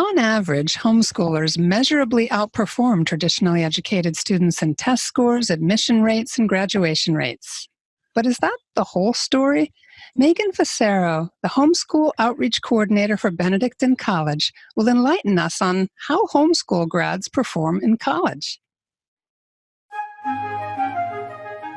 On average, homeschoolers measurably outperform traditionally educated students in test scores, admission rates, and graduation rates. But is that the whole story? Megan Fassero, the Homeschool Outreach Coordinator for Benedictine College, will enlighten us on how homeschool grads perform in college.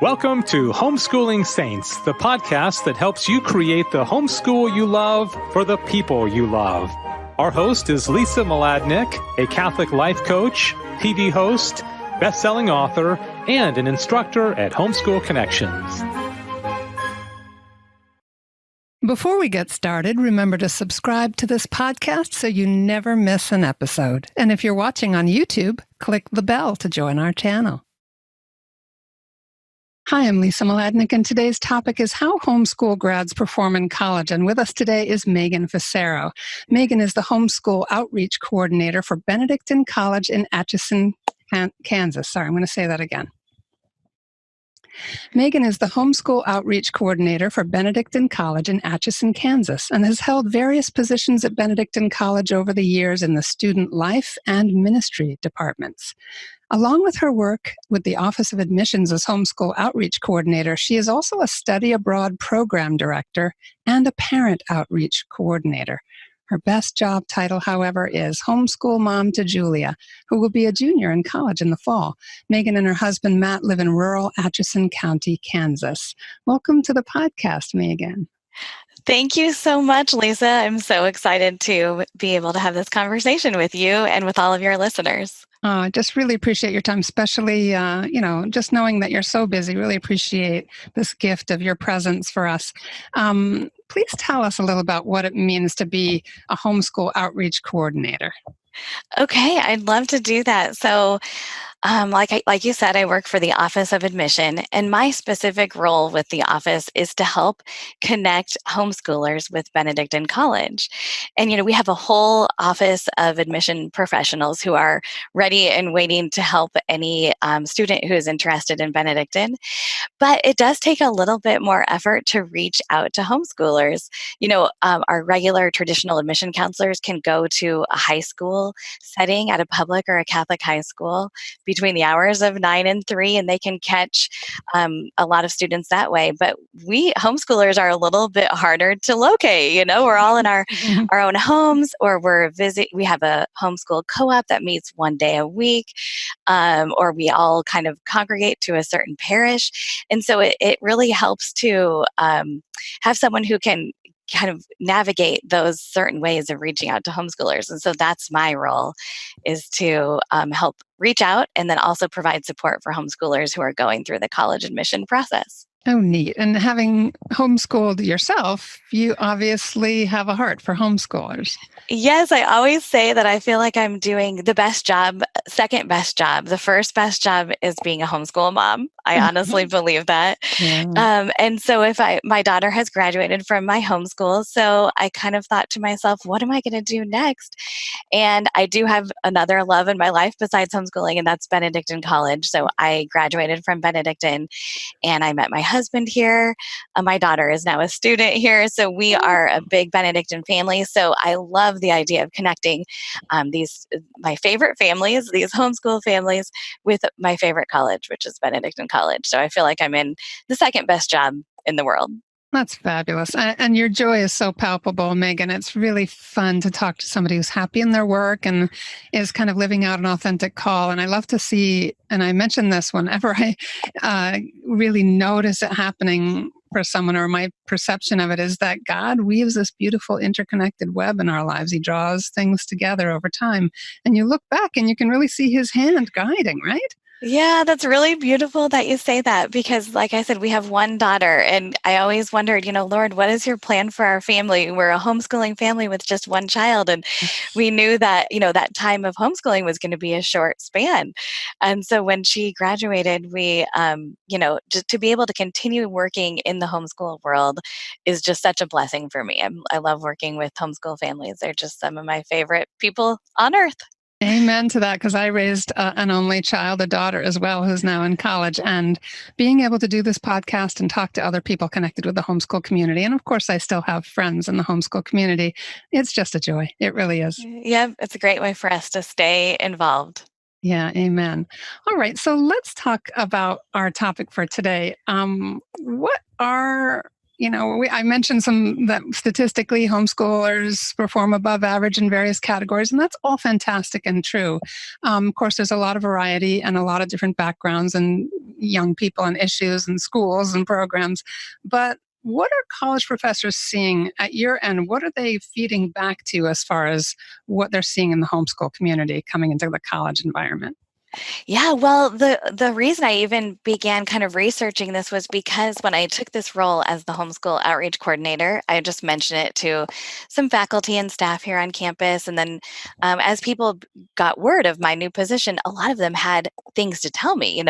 Welcome to Homeschooling Saints, the podcast that helps you create the homeschool you love for the people you love. Our host is Lisa Mladinich, a Catholic life coach, TV host, best-selling author, and an instructor at Homeschool Connections. Before we get started, remember to subscribe to this podcast so you never miss an episode. And if you're watching on YouTube, click the bell to join our channel. Hi, I'm Lisa Mladinich, and today's topic is how homeschool grads perform in college. And with us today is Megan Fassero. Megan is the Homeschool Outreach Coordinator for Benedictine College in Atchison, Kansas. Sorry, I'm going to say that again. Megan is the Homeschool Outreach Coordinator for Benedictine College in Atchison, Kansas, and has held various positions at Benedictine College over the years in the student life and ministry departments. Along with her work with the Office of Admissions as Homeschool Outreach Coordinator, she is also a Study Abroad Program Director and a Parent Outreach Coordinator. Her best job title, however, is Homeschool Mom to Julia, who will be a junior in college in the fall. Megan and her husband, Matt, live in rural Atchison County, Kansas. Welcome to the podcast, Megan. Thank you so much, Lisa. I'm so excited to be able to have this conversation with you and with all of your listeners. I just really appreciate your time, especially, just knowing that you're so busy. Really appreciate this gift of your presence for us. Please tell us a little about what it means to be a homeschool outreach coordinator. Okay, I'd love to do that. So, like you said, I work for the Office of Admission, and my specific role with the office is to help connect homeschoolers with Benedictine College. And, we have a whole Office of Admission professionals who are ready and waiting to help any student who is interested in Benedictine. But it does take a little bit more effort to reach out to homeschoolers. Our regular traditional admission counselors can go to a high school setting at a public or a Catholic high school between the hours of 9 and 3, and they can catch a lot of students that way. But we homeschoolers are a little bit harder to locate. We're all in our own homes, or we have a homeschool co-op that meets one day a week, or we all kind of congregate to a certain parish. And so it really helps to have someone who can kind of navigate those certain ways of reaching out to homeschoolers. And so that's my role, is to help reach out and then also provide support for homeschoolers who are going through the college admission process. Oh, neat. And having homeschooled yourself, you obviously have a heart for homeschoolers. Yes, I always say that I feel like I'm doing the best job, second best job. The first best job is being a homeschool mom. I honestly believe that. Yeah. And so my daughter has graduated from my homeschool, so I kind of thought to myself, what am I going to do next? And I do have another love in my life besides homeschooling, and that's Benedictine College. So I graduated from Benedictine, and I met my husband here. My daughter is now a student here, so we are a big Benedictine family. So I love the idea of connecting my favorite families, these homeschool families, with my favorite college, which is Benedictine College. So I feel like I'm in the second best job in the world. That's fabulous. And your joy is so palpable, Megan. It's really fun to talk to somebody who's happy in their work and is kind of living out an authentic call. And I love to see, and I mention this whenever I really notice it happening for someone, or my perception of it is that God weaves this beautiful interconnected web in our lives. He draws things together over time. And you look back and you can really see his hand guiding, right? Yeah, that's really beautiful that you say that, because like I said, we have one daughter, and I always wondered, Lord, what is your plan for our family? We're a homeschooling family with just one child, and we knew that, that time of homeschooling was going to be a short span. And so when she graduated, we, just to be able to continue working in the homeschool world is just such a blessing for me. I love working with homeschool families. They're just some of my favorite people on earth. Amen to that, because I raised an only child, a daughter as well, who's now in college. And being able to do this podcast and talk to other people connected with the homeschool community, and of course, I still have friends in the homeschool community, it's just a joy. It really is. Yeah, it's a great way for us to stay involved. Yeah, amen. All right, so let's talk about our topic for today. What are I mentioned some that statistically homeschoolers perform above average in various categories, and that's all fantastic and true. Of course, there's a lot of variety and a lot of different backgrounds and young people and issues and schools and programs. But what are college professors seeing at your end? What are they feeding back to you as far as what they're seeing in the homeschool community coming into the college environment? Yeah, well, the reason I even began kind of researching this was because when I took this role as the Homeschool Outreach Coordinator, I just mentioned it to some faculty and staff here on campus. And then as people got word of my new position, a lot of them had things to tell me.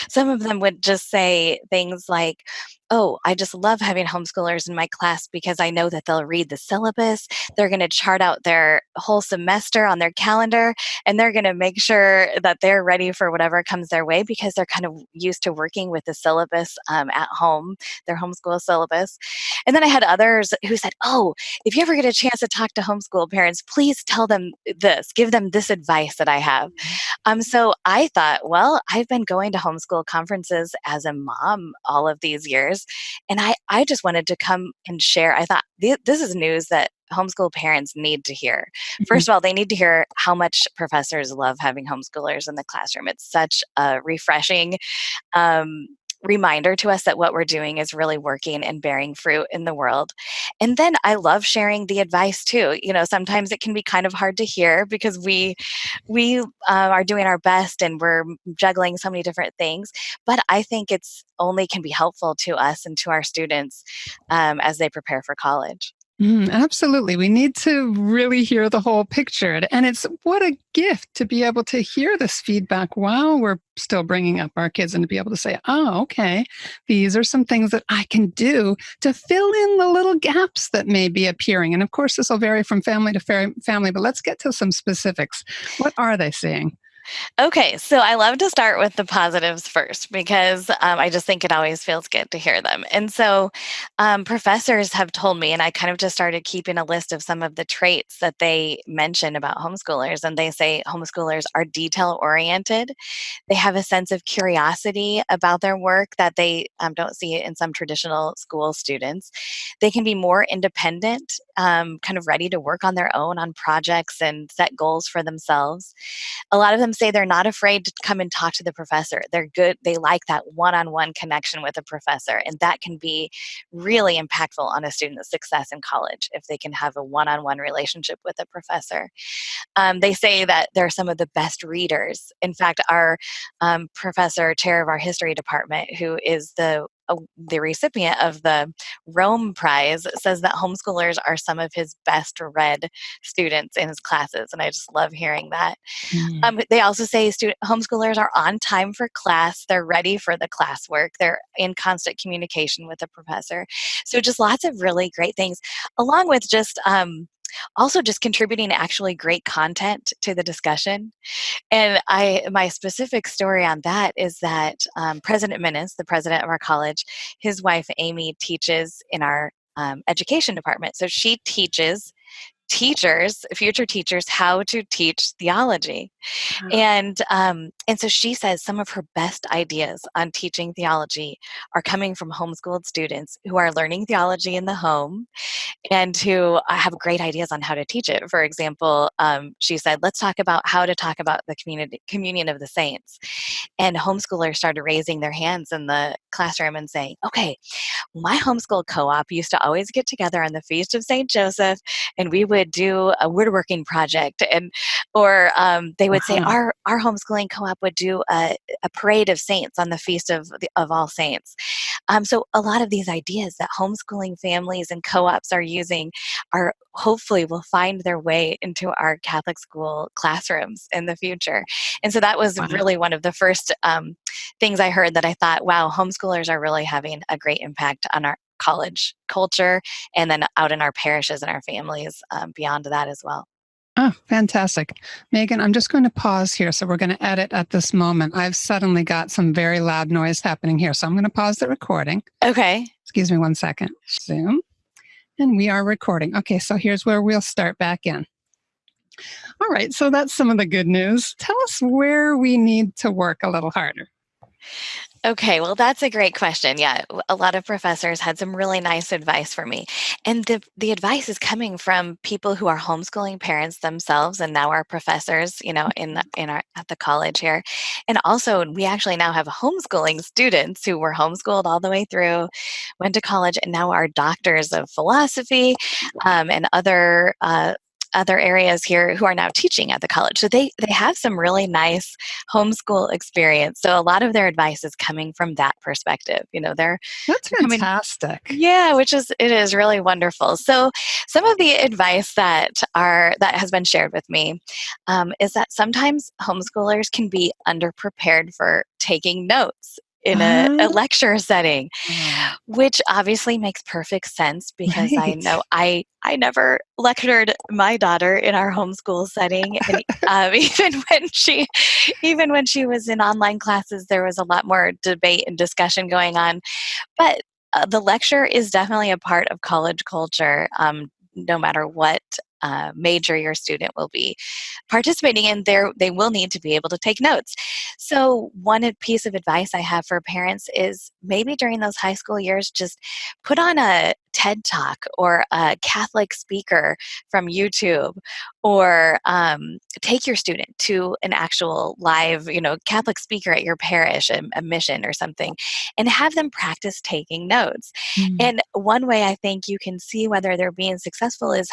Some of them would just say things like, oh, I just love having homeschoolers in my class because I know that they'll read the syllabus. They're going to chart out their whole semester on their calendar, and they're going to make sure that they're ready for whatever comes their way because they're kind of used to working with the syllabus at home, their homeschool syllabus. And then I had others who said, oh, if you ever get a chance to talk to homeschool parents, please tell them this, give them this advice that I have. So I thought, well, I've been going to homeschool conferences as a mom all of these years, and I just wanted to come and share. I thought, this is news that homeschool parents need to hear. Mhm. First of all, they need to hear how much professors love having homeschoolers in the classroom. It's such a refreshing um, reminder to us that what we're doing is really working and bearing fruit in the world. And then I love sharing the advice too. Sometimes it can be kind of hard to hear because we are doing our best and we're juggling so many different things. But I think it's only can be helpful to us and to our students as they prepare for college. Absolutely. We need to really hear the whole picture. And it's what a gift to be able to hear this feedback while we're still bringing up our kids and to be able to say, oh, okay, these are some things that I can do to fill in the little gaps that may be appearing. And of course, this will vary from family to family, but let's get to some specifics. What are they seeing? Okay, so I love to start with the positives first because I just think it always feels good to hear them. And so professors have told me, and I kind of just started keeping a list of some of the traits that they mention about homeschoolers. And they say homeschoolers are detail oriented. They have a sense of curiosity about their work that they don't see in some traditional school students. They can be more independent, kind of ready to work on their own on projects and set goals for themselves. A lot of them say they're not afraid to come and talk to the professor. They're good. They like that one-on-one connection with a professor, and that can be really impactful on a student's success in college if they can have a one-on-one relationship with a professor. They say that they're some of the best readers. In fact, our professor, chair of our history department, who is the recipient of the Rome Prize, says that homeschoolers are some of his best read students in his classes, and I just love hearing that. Mm. They also say homeschoolers are on time for class. They're ready for the classwork. They're in constant communication with the professor. So just lots of really great things, along with just also just contributing actually great content to the discussion. And my specific story on that is that President Minnis, the president of our college, his wife Amy teaches in our education department. So she teaches future teachers, how to teach theology. Wow. And so she says some of her best ideas on teaching theology are coming from homeschooled students who are learning theology in the home and who have great ideas on how to teach it. For example, she said, let's talk about how to talk about the communion of the saints. And homeschoolers started raising their hands in the classroom and saying, okay, my homeschool co-op used to always get together on the Feast of St. Joseph, and we would do a woodworking project. Or they would say, Wow. our homeschooling co-op would do a parade of saints on the Feast of All Saints. So a lot of these ideas that homeschooling families and co-ops are using are hopefully will find their way into our Catholic school classrooms in the future. And so that was Wow. really one of the first things I heard that I thought, wow, homeschoolers are really having a great impact on our college culture and then out in our parishes and our families beyond that as well. Oh, fantastic. Megan, I'm just going to pause here. So we're going to edit at this moment. I've suddenly got some very loud noise happening here. So I'm going to pause the recording. Okay. Excuse me one second. Zoom. And we are recording. Okay, so here's where we'll start back in. All right, so that's some of the good news. Tell us where we need to work a little harder. Okay, well, that's a great question. Yeah, a lot of professors had some really nice advice for me. And the advice is coming from people who are homeschooling parents themselves and now are professors, in our at the college here. And also, we actually now have homeschooling students who were homeschooled all the way through, went to college, and now are doctors of philosophy, and other areas here who are now teaching at the college. So they have some really nice homeschool experience. So a lot of their advice is coming from that perspective. That's coming, fantastic. yeah, it is really wonderful. So some of the advice that has been shared with me is that sometimes homeschoolers can be underprepared for taking notes in a lecture setting, which obviously makes perfect sense because I know I never lectured my daughter in our homeschool setting, and even when she was in online classes, there was a lot more debate and discussion going on. But the lecture is definitely a part of college culture, no matter what major your student will be participating in. They will need to be able to take notes. So one piece of advice I have for parents is maybe during those high school years, just put on a TED Talk or a Catholic speaker from YouTube, or take your student to an actual live, Catholic speaker at your parish, a mission or something, and have them practice taking notes. And one way I think you can see whether they're being successful is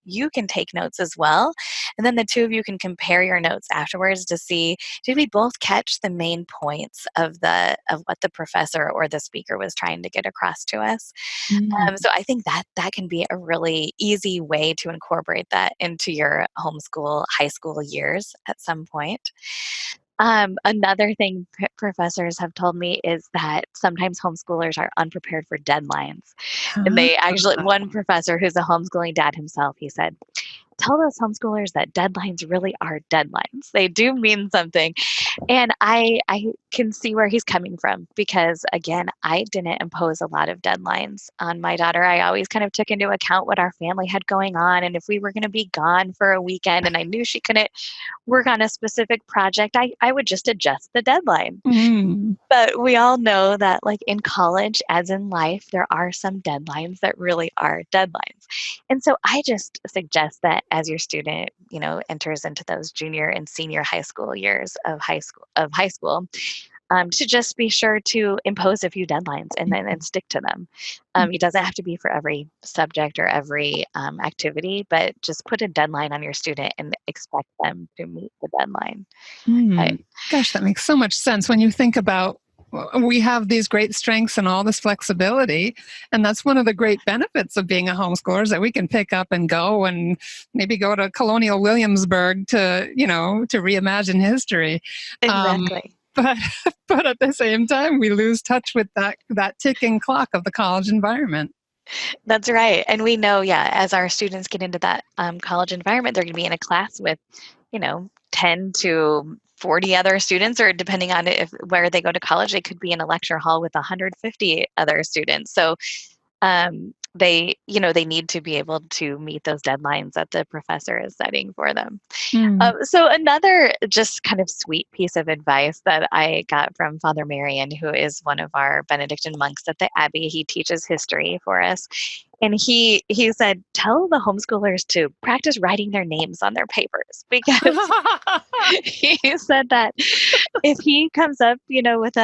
you can take notes as well. And then the two of you can compare your notes afterwards to see, did we both catch the main points of what the professor or the speaker was trying to get across to us? So I think that can be a really easy way to incorporate that into your homeschool high school years at some point. Another thing professors have told me is that sometimes homeschoolers are unprepared for deadlines. And one professor who's a homeschooling dad himself, he said, tell those homeschoolers that deadlines really are deadlines. They do mean something. And I can see where he's coming from because, again, I didn't impose a lot of deadlines on my daughter. I always kind of took into account what our family had going on. And if we were going to be gone for a weekend and I knew she couldn't work on a specific project, I would just adjust the deadline. But we all know that, like in college, as in life, there are some deadlines that really are deadlines. And so I just suggest that as your student, enters into those junior and senior high school years of high school, to just be sure to impose a few deadlines and stick to them. It doesn't have to be for every subject or every activity, but just put a deadline on your student and expect them to meet the deadline. Gosh, that makes so much sense when you think about we have these great strengths and all this flexibility. And that's one of the great benefits of being a homeschooler is that we can pick up and go and maybe go to Colonial Williamsburg to reimagine history. Exactly. But at the same time, we lose touch with that ticking clock of the college environment. That's right. And we know, as our students get into that college environment, they're going to be in a class with, 10 to 40 other students, or depending on where they go to college, they could be in a lecture hall with 150 other students. So they need to be able to meet those deadlines that the professor is setting for them. So another just kind of sweet piece of advice that I got from Father Marion, who is one of our Benedictine monks at the Abbey, he teaches history for us. And he said, tell the homeschoolers to practice writing their names on their papers, because he said that if he comes up, with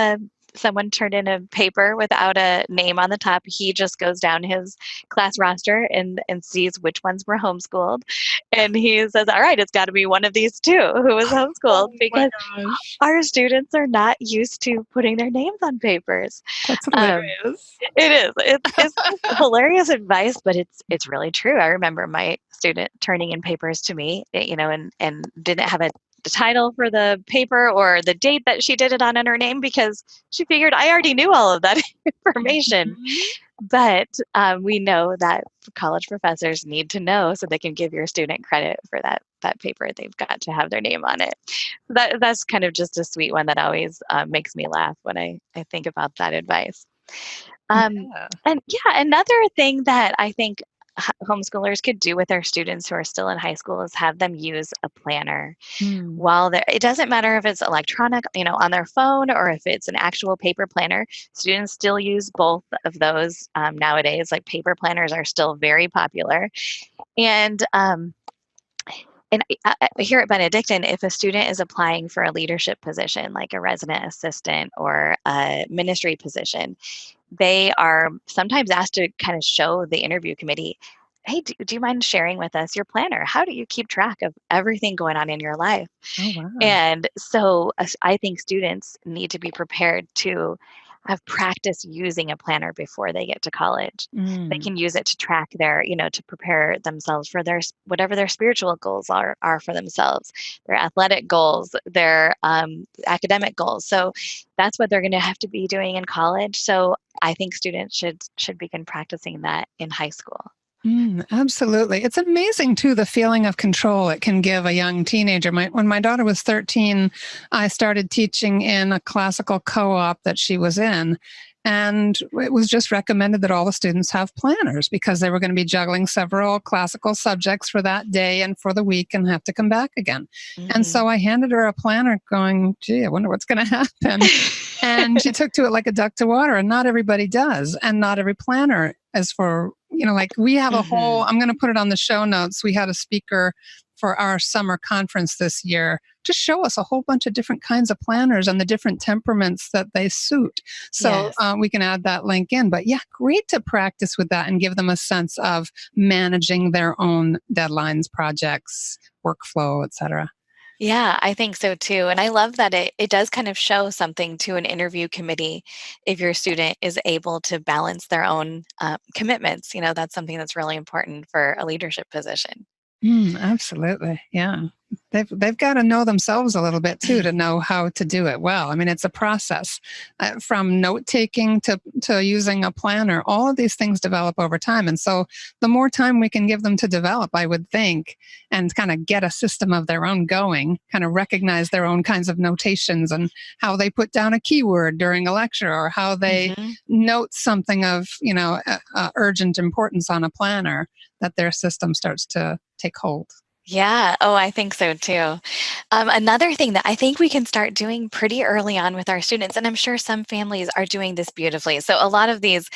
someone turned in a paper without a name on the top, he just goes down his class roster and sees which ones were homeschooled. And he says, all right, it's got to be one of these two who was homeschooled, because our students are not used to putting their names on papers. That's hilarious. It is. It's hilarious advice, but it's really true. I remember my student turning in papers to me, and didn't have the title for the paper or the date that she did it on in her name, because she figured I already knew all of that information. But we know that college professors need to know so they can give your student credit for that paper. They've got to have their name on it. That's kind of just a sweet one that always makes me laugh when I think about that advice. Yeah. And yeah, another thing that I think homeschoolers could do with their students who are still in high school is have them use a planner Hmm. while they're, it doesn't matter if it's electronic, on their phone, or if it's an actual paper planner. Students still use both of those nowadays. Like, paper planners are still very popular. And here at Benedictine, if a student is applying for a leadership position, like a resident assistant or a ministry position, they are sometimes asked to kind of show the interview committee, hey, do you mind sharing with us your planner? How do you keep track of everything going on in your life? Oh, wow. And so I think students need to be prepared to have practice using a planner before they get to college. They Mm. can use it to track their, to prepare themselves for their whatever their spiritual goals are for themselves, their athletic goals, their academic goals. So that's what they're going to have to be doing in college. So I think students should begin practicing that in high school. Absolutely. It's amazing, too, the feeling of control it can give a young teenager. When my daughter was 13, I started teaching in a classical co-op that she was in. And it was just recommended that all the students have planners because they were going to be juggling several classical subjects for that day and for the week and have to come back again. And Hmm. so I handed her a planner going, gee, I wonder what's going to happen. And she took to it like a duck to water, and not everybody does. And not every planner is for, like we have a whole, Hmm. I'm going to put it on the show notes. We had a speaker for our summer conference this year to show us a whole bunch of different kinds of planners and the different temperaments that they suit. So Yes. we can add that link in. But yeah, great to practice with that and give them a sense of managing their own deadlines, projects, workflow, etc. Yeah, I think so too. And I love that it does kind of show something to an interview committee if your student is able to balance their own commitments. That's something that's really important for a leadership position. Absolutely. Yeah. They've got to know themselves a little bit too to know how to do it well. I mean, it's a process from note taking to using a planner. All of these things develop over time. And so the more time we can give them to develop, I would think, and kind of get a system of their own going, kind of recognize their own kinds of notations and how they put down a keyword during a lecture or how they Hmm. note something of, urgent importance on a planner, that their system starts to take hold. Yeah. Oh, I think so too. Another thing that I think we can start doing pretty early on with our students, and I'm sure some families are doing this beautifully. So a lot of this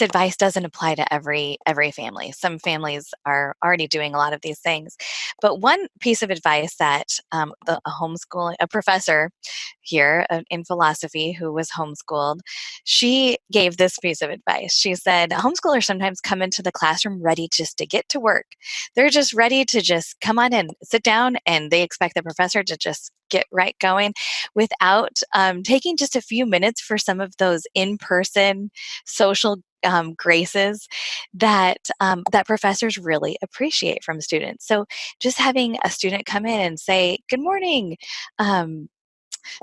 advice doesn't apply to every family. Some families are already doing a lot of these things, but one piece of advice that a professor here in philosophy who was homeschooled, she gave this piece of advice. She said, homeschoolers sometimes come into the classroom ready just to get to work. They're just ready to just come on and sit down, and they expect the professor to just get right going without taking just a few minutes for some of those in-person social graces that professors really appreciate from students. So just having a student come in and say, "Good morning,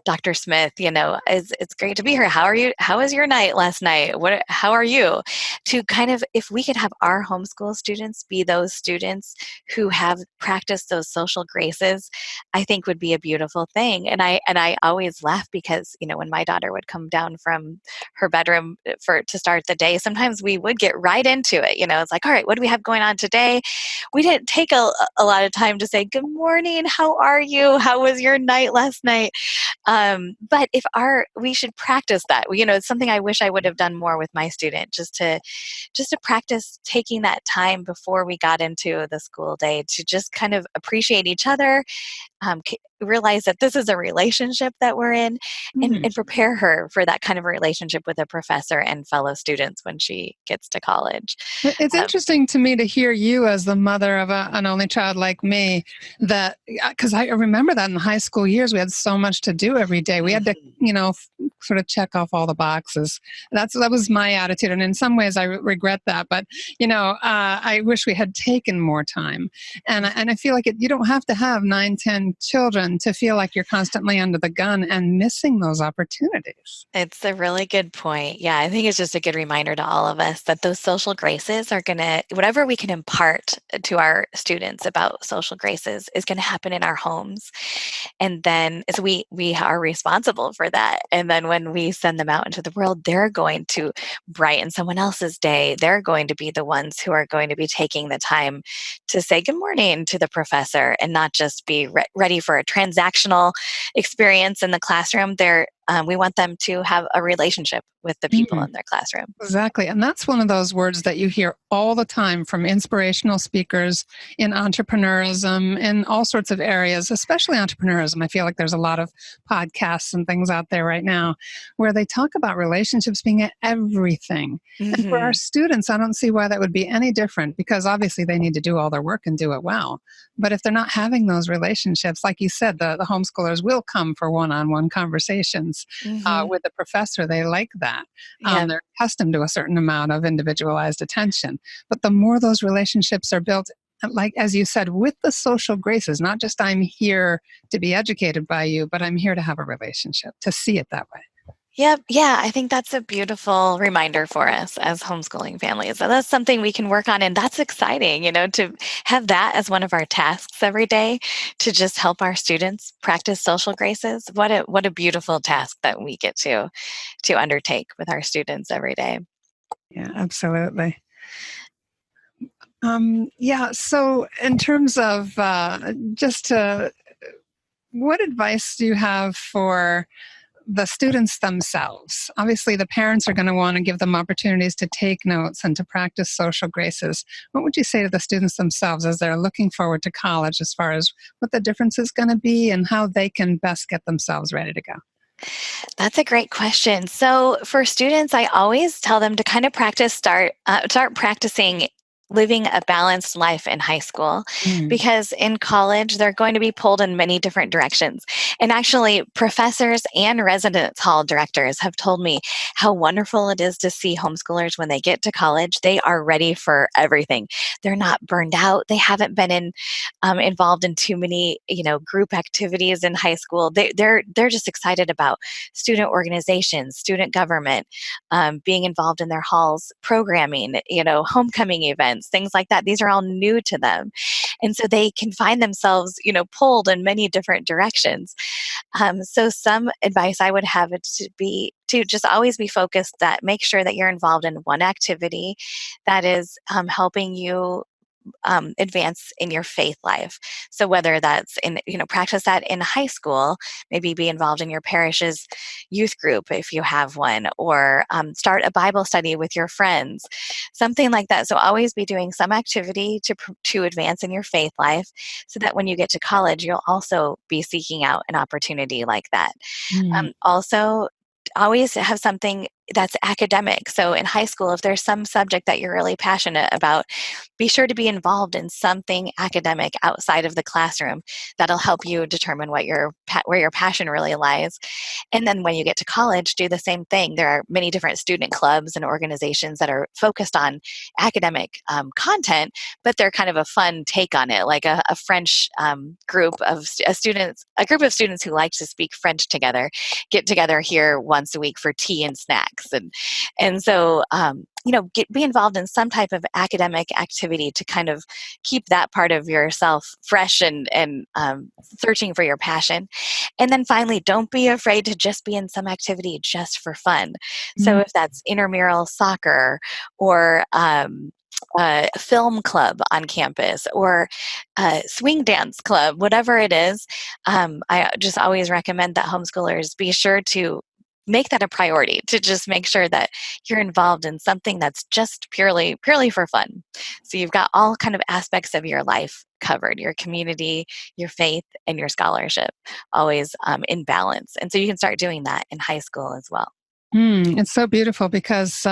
Dr. Smith, it's great to be here. How are you? How was your night last night? How are you?" To kind of, if we could have our homeschool students be those students who have practiced those social graces, I think would be a beautiful thing. And I always laugh because, when my daughter would come down from her bedroom to start the day, sometimes we would get right into it. It's like, all right, what do we have going on today? We didn't take a lot of time to say, good morning, how are you? How was your night last night? But we should practice that. It's something I wish I would have done more with my student, just to practice taking that time before we got into the school day to just kind of appreciate each other, realize that this is a relationship that we're in, and prepare her for that kind of relationship with a professor and fellow students when she gets to college. It's Um, interesting to me to hear you as the mother of an only child like me, that because I remember that in the high school years, we had so much to do every day. We had to, mhm. sort of check off all the boxes. That was my attitude. And in some ways I regret that, but I wish we had taken more time. And I feel like you don't have to have 9, 10 children to feel like you're constantly under the gun and missing those opportunities. It's a really good point. Yeah, I think it's just a good reminder to all of us that those social graces are going to, whatever we can impart to our students about social graces is going to happen in our homes. And then as we are responsible for that. And then when we send them out into the world, they're going to brighten someone else's day. They're going to be the ones who are going to be taking the time to say good morning to the professor and not just be ready for a transactional experience in the classroom. We want them to have a relationship with the people in their classroom. Exactly. And that's one of those words that you hear all the time from inspirational speakers in entrepreneurism, in all sorts of areas, especially entrepreneurism. I feel like there's a lot of podcasts and things out there right now where they talk about relationships being everything. Mm-hmm. And for our students, I don't see why that would be any different, because obviously they need to do all their work and do it well. But if they're not having those relationships, like you said, the homeschoolers will come for one-on-one conversations with the professor. They like that. Yeah. They're accustomed to a certain amount of individualized attention. But the more those relationships are built, like, as you said, with the social graces, not just I'm here to be educated by you, but I'm here to have a relationship, to see it that way. Yep. Yeah, I think that's a beautiful reminder for us as homeschooling families. So that's something we can work on. And that's exciting, to have that as one of our tasks every day, to just help our students practice social graces. What a beautiful task that we get to undertake with our students every day. Yeah, absolutely. So in terms of what advice do you have for the students themselves? Obviously, the parents are going to want to give them opportunities to take notes and to practice social graces. What would you say to the students themselves as they're looking forward to college, as far as what the difference is going to be and how they can best get themselves ready to go? That's a great question. So for students, I always tell them to kind of start practicing living a balanced life in high school, because in college, they're going to be pulled in many different directions. And actually, professors and residence hall directors have told me how wonderful it is to see homeschoolers when they get to college. They are ready for everything. They're not burned out. They haven't been involved in too many, group activities in high school. They're just excited about student organizations, student government, being involved in their halls, programming, homecoming events, things like that. These are all new to them. And so they can find themselves, pulled in many different directions. So some advice I would have it to be to just always be focused, that make sure that you're involved in one activity that is helping you advance in your faith life. So whether that's practice that in high school, maybe be involved in your parish's youth group if you have one, or start a Bible study with your friends, something like that. So always be doing some activity to advance in your faith life, so that when you get to college, you'll also be seeking out an opportunity like that. Also, always have something that's academic. So in high school, if there's some subject that you're really passionate about, be sure to be involved in something academic outside of the classroom that'll help you determine where your passion really lies. And then when you get to college, do the same thing. There are many different student clubs and organizations that are focused on academic content, but they're kind of a fun take on it, like a French group of students, a group of students who like to speak French together, get together here once a week for tea and snacks. And so, be involved in some type of academic activity to kind of keep that part of yourself fresh and searching for your passion. And then finally, don't be afraid to just be in some activity just for fun. So if that's intramural soccer, or a film club on campus, or a swing dance club, whatever it is, I just always recommend that homeschoolers be sure to make that a priority, to just make sure that you're involved in something that's just purely for fun. So you've got all kind of aspects of your life covered: your community, your faith, and your scholarship, always in balance. And so you can start doing that in high school as well. It's so beautiful, because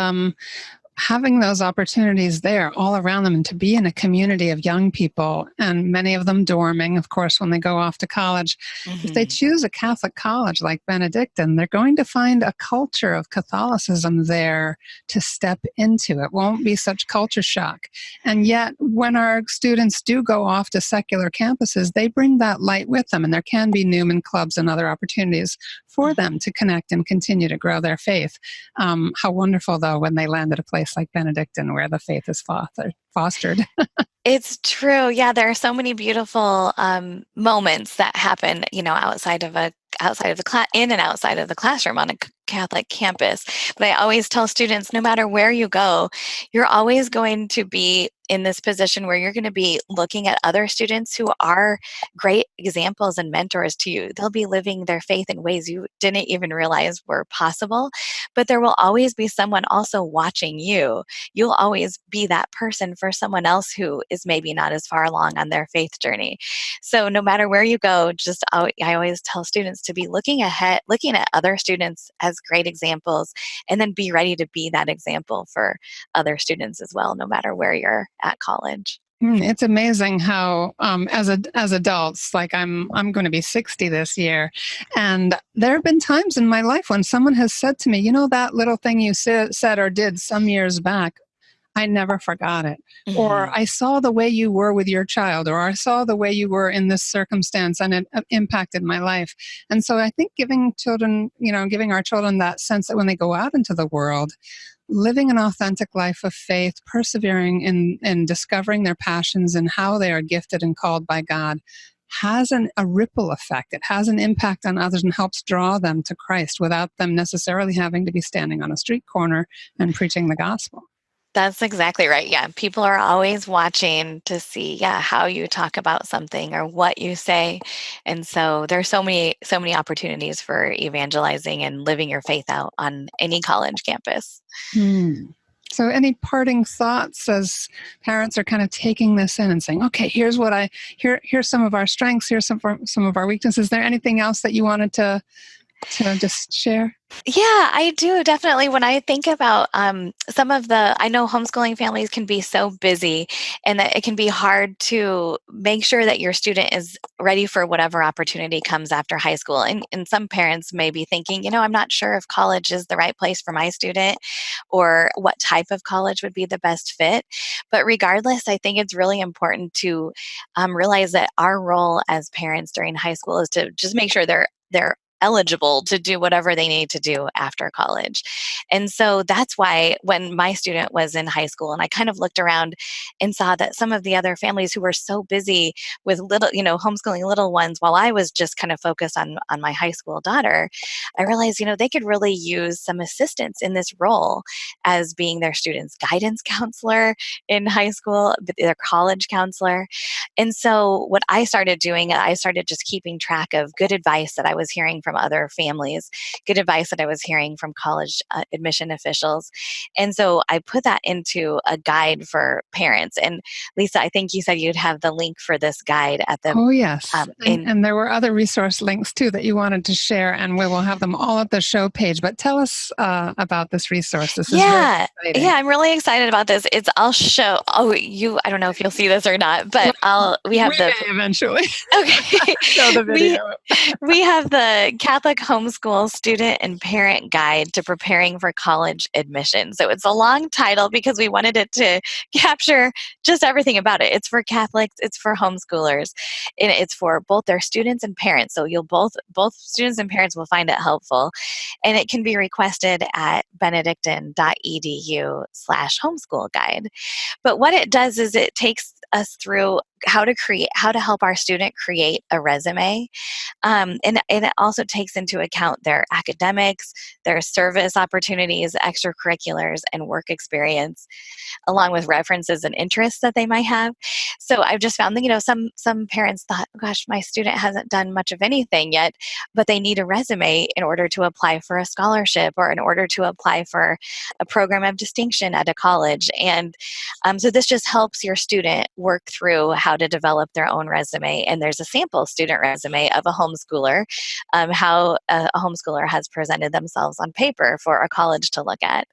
having those opportunities there all around them and to be in a community of young people, and many of them dorming, of course, when they go off to college. If they choose a Catholic college like Benedictine, they're going to find a culture of Catholicism there to step into. It won't be such culture shock. And yet, when our students do go off to secular campuses, they bring that light with them, and there can be Newman clubs and other opportunities for them to connect and continue to grow their faith. How wonderful, though, when they land at a place like Benedictine where the faith is fostered. It's true. Yeah, there are so many beautiful moments that happen, outside of the class, in and outside of the classroom on a Catholic campus. But I always tell students, no matter where you go, you're always going to be in this position where you're going to be looking at other students who are great examples and mentors to you. They'll be living their faith in ways you didn't even realize were possible, but there will always be someone also watching you. You'll always be that person for someone else who is maybe not as far along on their faith journey. So no matter where you go, I always tell students to be looking ahead, looking at other students as great examples, and then be ready to be that example for other students as well, no matter where you're at college. It's amazing how, as adults, like I'm going to be 60 this year, and there have been times in my life when someone has said to me, that little thing you said or did some years back, I never forgot it. Or I saw the way you were with your child, or I saw the way you were in this circumstance, and it impacted my life. And so I think giving our children that sense that when they go out into the world, living an authentic life of faith, persevering in discovering their passions and how they are gifted and called by God, has a ripple effect. It has an impact on others and helps draw them to Christ without them necessarily having to be standing on a street corner and preaching the gospel. That's exactly right. Yeah. People are always watching to see, how you talk about something or what you say. And so there's so many opportunities for evangelizing and living your faith out on any college campus. So any parting thoughts as parents are kind of taking this in and saying, okay, here's some of our strengths, here's some of our weaknesses. Is there anything else that you wanted to just share? Yeah, I do definitely. When I think about I know homeschooling families can be so busy, and that it can be hard to make sure that your student is ready for whatever opportunity comes after high school. And some parents may be thinking, I'm not sure if college is the right place for my student or what type of college would be the best fit. But regardless, I think it's really important to realize that our role as parents during high school is to just make sure they're eligible to do whatever they need to do after college. And so that's why when my student was in high school and I kind of looked around and saw that some of the other families who were so busy with homeschooling little ones while I was just kind of focused on my high school daughter, I realized, they could really use some assistance in this role as being their student's guidance counselor in high school, their college counselor. And so what I started doing, I started just keeping track of good advice that I was hearing from other families, good advice that I was hearing from college admission officials. And so I put that into a guide for parents. And Lisa, I think you said you'd have the link for this guide at the... Oh, yes. And there were other resource links too that you wanted to share, and we will have them all at the show page. But tell us about this resource. This is very exciting. Yeah, I'm really excited about this. I'll show. I don't know if you'll see this or not, but we may eventually. Okay. Show the video. We have the Catholic Homeschool Student and Parent Guide to Preparing for College Admission. So it's a long title because we wanted it to capture just everything about it. It's for Catholics, it's for homeschoolers, and it's for both their students and parents. So you'll both students and parents will find it helpful. And it can be requested at benedictine.edu/homeschool guide. But what it does is it takes us through how to help our student create a resume. And it also takes into account their academics, their service opportunities, extracurriculars, and work experience, along with references and interests that they might have. So I've just found that, some parents thought, gosh, my student hasn't done much of anything yet, but they need a resume in order to apply for a scholarship or in order to apply for a program of distinction at a college. And so this just helps your student work through how to develop their own resume. And there's a sample student resume of a homeschool homeschooler, how a homeschooler has presented themselves on paper for a college to look at.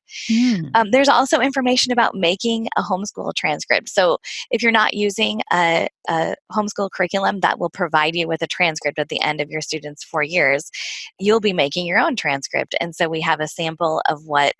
There's also information about making a homeschool transcript. So if you're not using a homeschool curriculum that will provide you with a transcript at the end of your students' 4 years, you'll be making your own transcript. And so we have a sample of what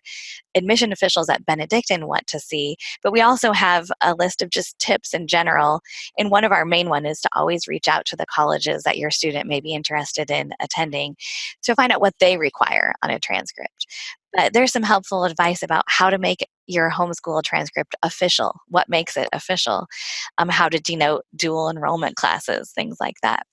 admission officials at Benedictine want to see, but we also have a list of just tips in general. And one of our main one is to always reach out to the colleges that your student may be interested in attending to find out what they require on a transcript. But there's some helpful advice about how to make your homeschool transcript official, what makes it official, how to denote dual enrollment classes, things like that.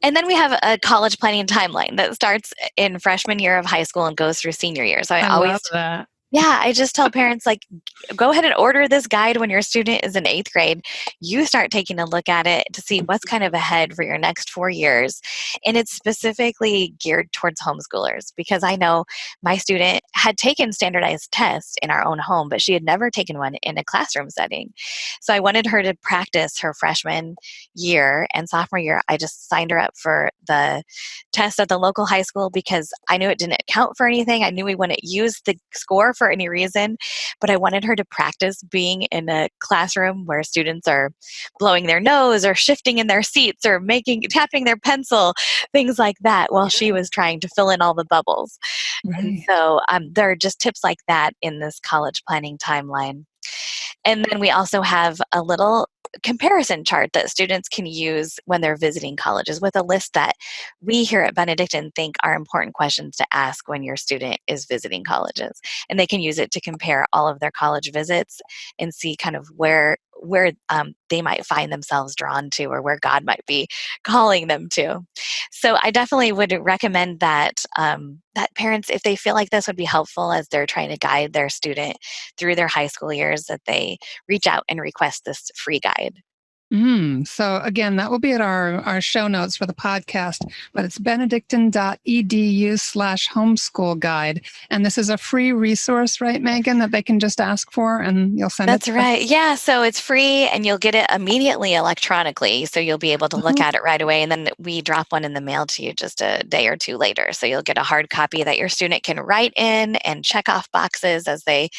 And then we have a college planning timeline that starts in freshman year of high school and goes through senior year. So I love that. Yeah, I just tell parents, like, go ahead and order this guide when your student is in 8th grade. You start taking a look at it to see what's kind of ahead for your next 4 years. And it's specifically geared towards homeschoolers, because I know my student had taken standardized tests in our own home, but she had never taken one in a classroom setting. So I wanted her to practice her freshman year and sophomore year. I just signed her up for the test at the local high school because I knew it didn't count for anything. I knew we wouldn't use the score for any reason, but I wanted her to practice being in a classroom where students are blowing their nose or shifting in their seats or tapping their pencil, things like that, while she was trying to fill in all the bubbles. Right. And so there are just tips like that in this college planning timeline. And then we also have a little comparison chart that students can use when they're visiting colleges, with a list that we here at Benedictine think are important questions to ask when your student is visiting colleges. And they can use it to compare all of their college visits and see kind of where they might find themselves drawn to, or where God might be calling them to. So I definitely would recommend that that parents, if they feel like this would be helpful as they're trying to guide their student through their high school years, that they reach out and request this free guide. So again, that will be at our show notes for the podcast, but it's benedictine.edu/homeschool guide. And this is a free resource, right, Megan, that they can just ask for and you'll send That's it? right. Yeah. So it's free and you'll get it immediately electronically. So you'll be able to look at it right away. And then we drop one in the mail to you just a day or two later. So you'll get a hard copy that your student can write in and check off boxes as they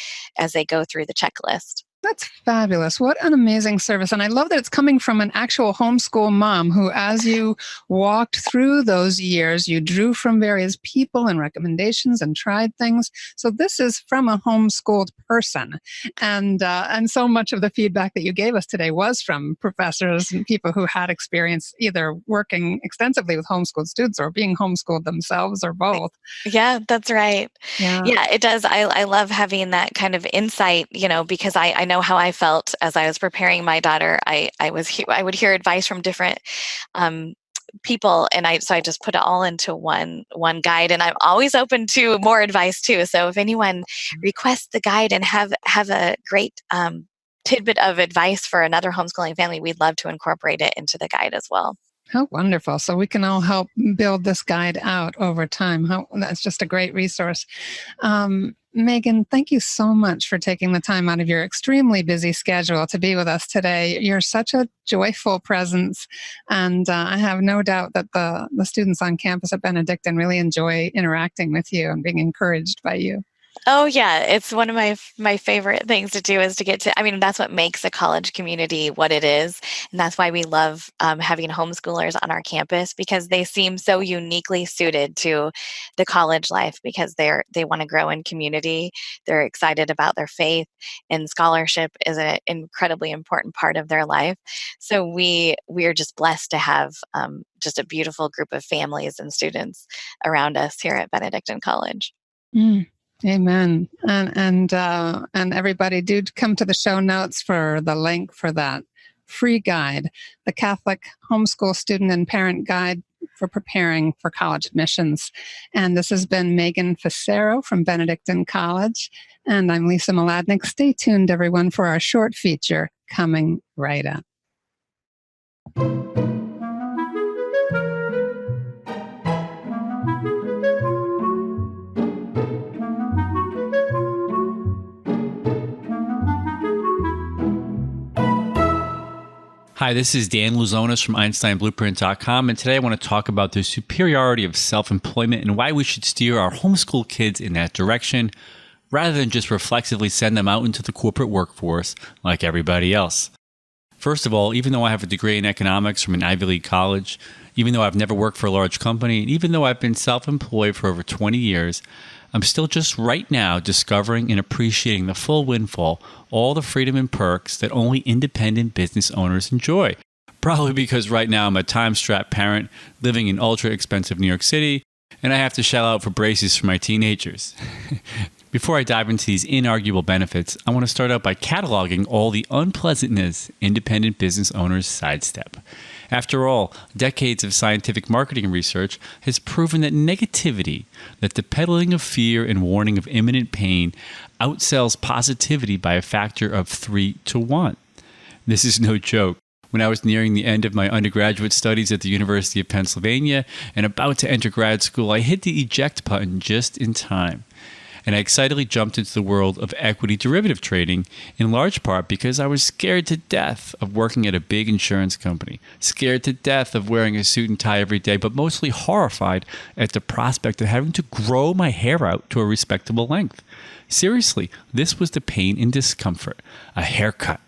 go through the checklist. That's fabulous. What an amazing service. And I love that it's coming from an actual homeschool mom who, as you walked through those years, you drew from various people and recommendations and tried things. So this is from a homeschooled person. And so much of the feedback that you gave us today was from professors and people who had experience either working extensively with homeschooled students or being homeschooled themselves, or both. Yeah, that's right. Yeah. Yeah, it does. I love having that kind of insight, because I know how I felt as I was preparing my daughter. I would hear advice from different people, and so I just put it all into one guide. And I'm always open to more advice too. So if anyone requests the guide and have a great tidbit of advice for another homeschooling family, we'd love to incorporate it into the guide as well. How wonderful. So we can all help build this guide out over time. That's just a great resource. Megan, thank you so much for taking the time out of your extremely busy schedule to be with us today. You're such a joyful presence, and I have no doubt that the students on campus at Benedictine really enjoy interacting with you and being encouraged by you. Oh yeah, it's one of my favorite things to do is to get to, that's what makes a college community what it is. And that's why we love having homeschoolers on our campus, because they seem so uniquely suited to the college life, because they want to grow in community. They're excited about their faith, and scholarship is an incredibly important part of their life. So we are just blessed to have just a beautiful group of families and students around us here at Benedictine College. Amen. And everybody do come to the show notes for the link for that free guide, the Catholic Homeschool Student and Parent Guide for Preparing for College Admissions. And this has been Megan Fassero from Benedictine College. And I'm Lisa Mladinich. Stay tuned, everyone, for our short feature coming right up. Hi, this is Dan Luzonis from EinsteinBlueprint.com, and today I want to talk about the superiority of self-employment and why we should steer our homeschool kids in that direction rather than just reflexively send them out into the corporate workforce like everybody else. First of all, even though I have a degree in economics from an Ivy League college, even though I've never worked for a large company, and even though I've been self-employed for over 20 years, I'm still just right now discovering and appreciating the full windfall, all the freedom and perks that only independent business owners enjoy. Probably because right now I'm a time-strapped parent living in ultra-expensive New York City, and I have to shell out for braces for my teenagers. Before I dive into these inarguable benefits, I want to start out by cataloging all the unpleasantness independent business owners sidestep. After all, decades of scientific marketing research has proven that negativity, that the peddling of fear and warning of imminent pain outsells positivity by a factor of 3 to 1. This is no joke. When I was nearing the end of my undergraduate studies at the University of Pennsylvania and about to enter grad school, I hit the eject button just in time. And I excitedly jumped into the world of equity derivative trading, in large part because I was scared to death of working at a big insurance company, scared to death of wearing a suit and tie every day, but mostly horrified at the prospect of having to grow my hair out to a respectable length. Seriously, this was the pain and discomfort, a haircut,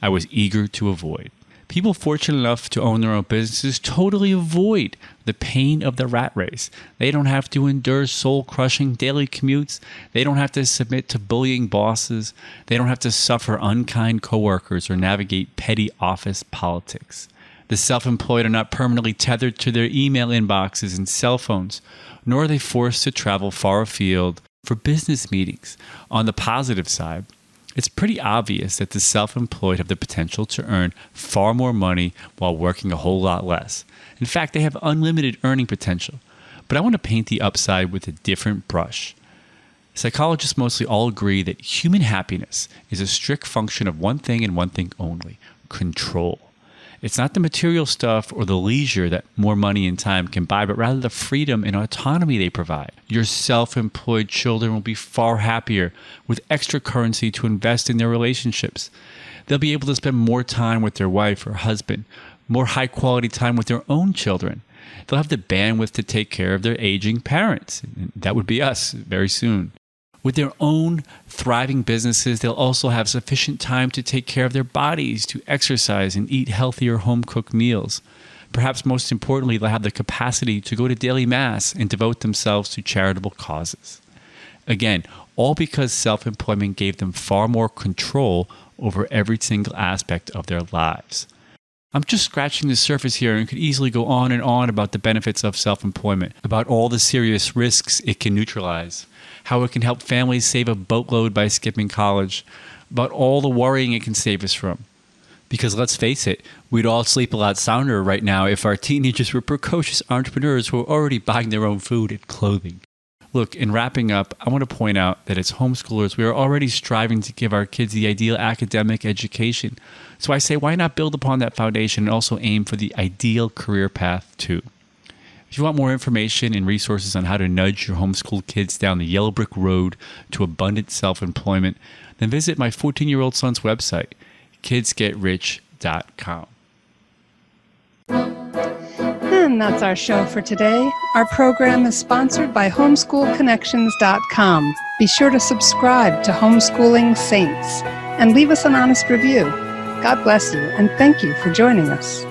I was eager to avoid. People fortunate enough to own their own businesses totally avoid the pain of the rat race. They don't have to endure soul-crushing daily commutes. They don't have to submit to bullying bosses. They don't have to suffer unkind coworkers or navigate petty office politics. The self-employed are not permanently tethered to their email inboxes and cell phones, nor are they forced to travel far afield for business meetings. On the positive side, it's pretty obvious that the self-employed have the potential to earn far more money while working a whole lot less. In fact, they have unlimited earning potential. But I want to paint the upside with a different brush. Psychologists mostly all agree that human happiness is a strict function of one thing and one thing only: control. It's not the material stuff or the leisure that more money and time can buy, but rather the freedom and autonomy they provide. Your self-employed children will be far happier with extra currency to invest in their relationships. They'll be able to spend more time with their wife or husband, more high-quality time with their own children. They'll have the bandwidth to take care of their aging parents. That would be us very soon. With their own thriving businesses, they'll also have sufficient time to take care of their bodies, to exercise and eat healthier home-cooked meals. Perhaps most importantly, they'll have the capacity to go to daily mass and devote themselves to charitable causes. Again, all because self-employment gave them far more control over every single aspect of their lives. I'm just scratching the surface here and could easily go on and on about the benefits of self-employment, about all the serious risks it can neutralize, how it can help families save a boatload by skipping college, about all the worrying it can save us from. Because let's face it, we'd all sleep a lot sounder right now if our teenagers were precocious entrepreneurs who are already buying their own food and clothing. Look, in wrapping up, I want to point out that as homeschoolers, we are already striving to give our kids the ideal academic education. So I say, why not build upon that foundation and also aim for the ideal career path too? If you want more information and resources on how to nudge your homeschool kids down the yellow brick road to abundant self-employment, then visit my 14-year-old son's website, kidsgetrich.com. And that's our show for today. Our program is sponsored by homeschoolconnections.com. Be sure to subscribe to Homeschooling Saints and leave us an honest review. God bless you, and thank you for joining us.